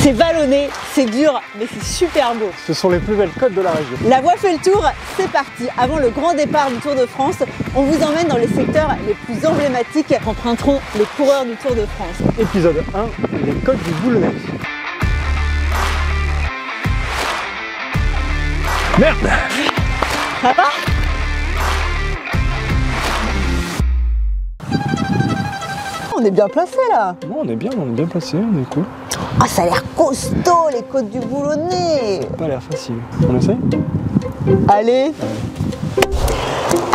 C'est vallonné, c'est dur, mais c'est super beau. Ce sont les plus belles côtes de la région. La voie fait le tour, c'est parti. Avant le grand départ du Tour de France, on vous emmène dans les secteurs les plus emblématiques qu'emprunteront les coureurs du Tour de France. Épisode 1, les côtes du Boulonnais. Merde! Ça va? On est bien placé là. Bon, on est bien placé, on est cool. Ah, ça a l'air costaud les côtes du Boulonnais. Ça n'a pas l'air facile. On essaye? Allez.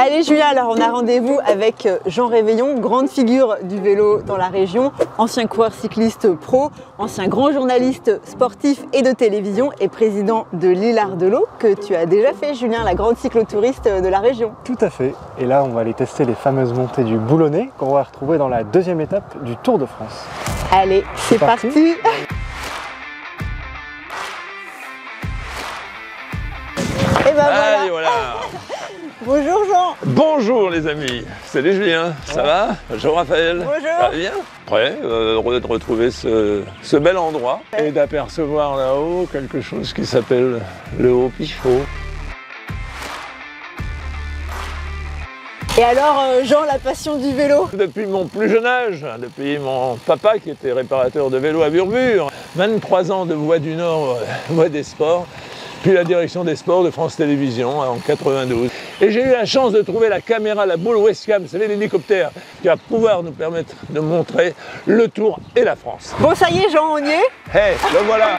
Allez Julien, alors on a rendez-vous avec Jean Réveillon, grande figure du vélo dans la région, ancien coureur cycliste pro, ancien grand journaliste sportif et de télévision et président de l'Isle-Ardelot que tu as déjà fait Julien, la grande cyclotouriste de la région. Tout à fait. Et là on va aller tester les fameuses montées du Boulonnais qu'on va retrouver dans la deuxième étape du Tour de France. Allez, c'est parti. Et ben Allez, voilà. Bonjour Jean. Bonjour les amis, salut Julien, ça va? Bonjour Raphaël. Bonjour. Ça va bien? Prêt, heureux de retrouver ce bel endroit et d'apercevoir là-haut quelque chose qui s'appelle le Haut-Pichot. Et alors Jean, la passion du vélo? Depuis mon plus jeune âge, depuis mon papa qui était réparateur de vélo à Burbure, 23 ans de Voix du Nord, Voix des Sports, puis la direction des sports de France Télévisions en 92. Et j'ai eu la chance de trouver la caméra, la boule Westcam, vous savez l'hélicoptère, qui va pouvoir nous permettre de montrer le Tour et la France. Bon ça y est Jean, on y est? Hey, le voilà.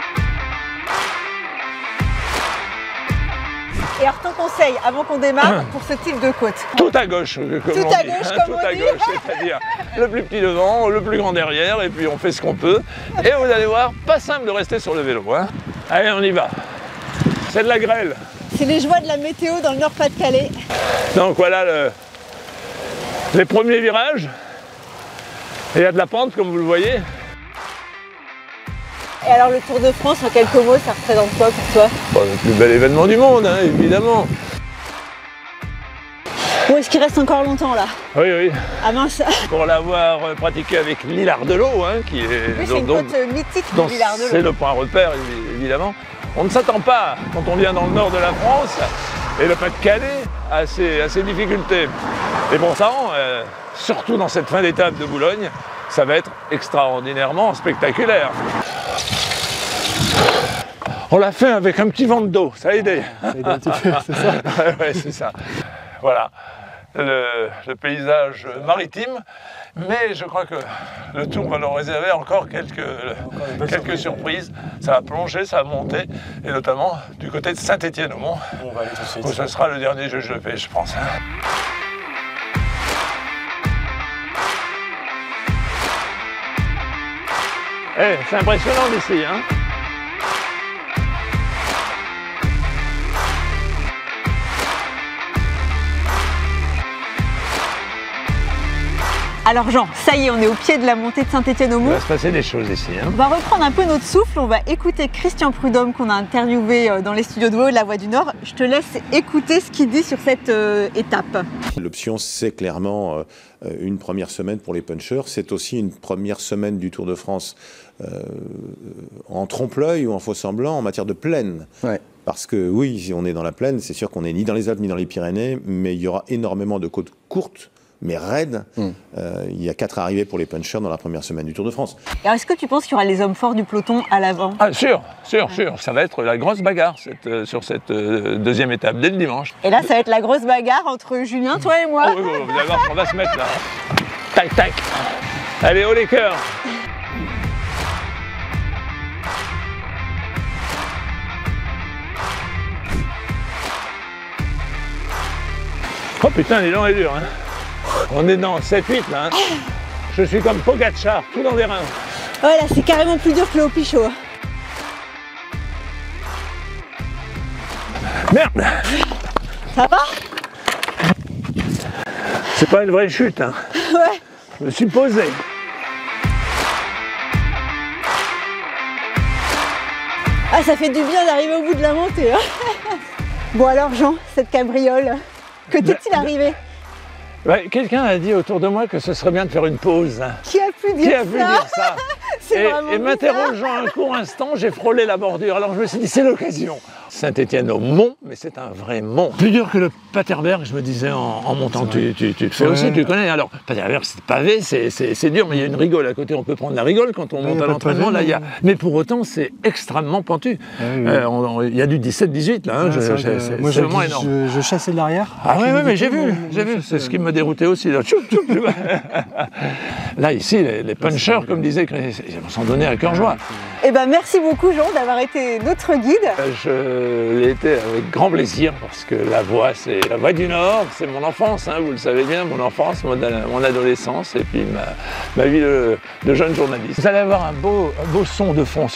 Et alors ton conseil, avant qu'on démarre, pour ce type de côte? Tout à gauche, comme Tout on à dit. gauche, comme Tout on à dit. gauche, c'est-à-dire le plus petit devant, le plus grand derrière, et puis on fait ce qu'on peut. Et vous allez voir, pas simple de rester sur le vélo. Hein. Allez, on y va. C'est de la grêle. C'est les joies de la météo dans le Nord-Pas-de-Calais. Donc voilà les premiers virages. Et il y a de la pente, comme vous le voyez. Et alors le Tour de France, en quelques mots, ça représente quoi pour toi? Bon, le plus bel événement du monde, hein, évidemment. Ou est-ce qu'il reste encore longtemps là? Oui, oui. Ah mince. Pour l'avoir pratiqué avec l'Isle-Ardelot, hein, qui est Oui, c'est une côte mythique de l'Isle-Ardelot. c'est le point repère, évidemment. On ne s'attend pas, quand on vient dans le nord de la France, et le Pas-de-Calais, à ces difficultés. Et pour ça, surtout dans cette fin d'étape de Boulogne, ça va être extraordinairement spectaculaire. On l'a fait avec un petit vent de dos, ça a aidé. Ça a aidé un petit peu, c'est ça? Ouais, c'est ça. Voilà, le paysage maritime. Mais je crois que le Tour va nous réserver encore quelques surprises. Ça va plonger, ça va monter, et notamment du côté de Saint-Étienne-au-Mont. On va aller tout de suite. Où ce sera le dernier juge de paix, je pense. Eh, c'est impressionnant d'ici, hein? Alors Jean, ça y est, on est au pied de la montée de Il Saint-Étienne-au-Mont. va se passer des choses ici, hein? On va reprendre un peu notre souffle, on va écouter Christian Prudhomme qu'on a interviewé dans les studios de Haut de la Voix du Nord. Je te laisse écouter ce qu'il dit sur cette étape. L'option, c'est clairement une première semaine pour les punchers. C'est aussi une première semaine du Tour de France en trompe-l'œil ou en faux-semblant en matière de plaine. Ouais. Parce que oui, si on est dans la plaine, c'est sûr qu'on n'est ni dans les Alpes ni dans les Pyrénées, mais il y aura énormément de côtes courtes, mais raides. Il y a 4 arrivées pour les punchers dans la première semaine du Tour de France. Alors est-ce que tu penses qu'il y aura les hommes forts du peloton à l'avant? Ah, sûr. Ça va être la grosse bagarre sur cette deuxième étape, dès le dimanche. Et là, ça va être la grosse bagarre entre Julien, toi et moi. Oh, oui, vous allez voir, on va se mettre là. Tac, tac. Allez, haut les cœurs. Oh putain, l'élan est dur, hein. On est dans 7-8 là, hein. Je suis comme Pogacar, tout dans les reins. Ouais, là, c'est carrément plus dur que le Haut-Pichot. Merde! Ça va? C'est pas une vraie chute, hein. Ouais. Je me suis posé. Ah, ça fait du bien d'arriver au bout de la montée, hein. Bon alors Jean, cette cabriole, que t'est-il arrivé? Ouais, quelqu'un a dit autour de moi que ce serait bien de faire une pause. Qui a pu dire Qui ça? a pu dire ça? vraiment et m'interrogeant un court instant, j'ai frôlé la bordure. Alors je me suis dit, c'est l'occasion. Saint-Étienne-au-Mont, mais c'est un vrai mont. Plus dur que le Paterberg, je me disais en montant. Tu le fais aussi, tu connais. Alors, Paterberg, c'est pavé, c'est dur, mais il y a une rigole à côté. On peut prendre la rigole quand on monte à l'entraînement. Mais pour autant, c'est extrêmement pentu. Il y a du 17-18 là. Hein, c'est vraiment énorme. Je chassais de l'arrière. Ah oui, mais j'ai vu. C'est ce qui me déroutait aussi. Là, là ici, les punchers, comme disait, ils vont s'en donner à cœur joie. Eh ben, merci beaucoup, Jean, d'avoir été notre guide. Je l'ai été avec grand plaisir parce que la voix, c'est la voix du Nord, c'est mon enfance, hein, vous le savez bien, mon enfance, mon adolescence et puis ma vie de jeune journaliste. Vous allez avoir un beau son de fond.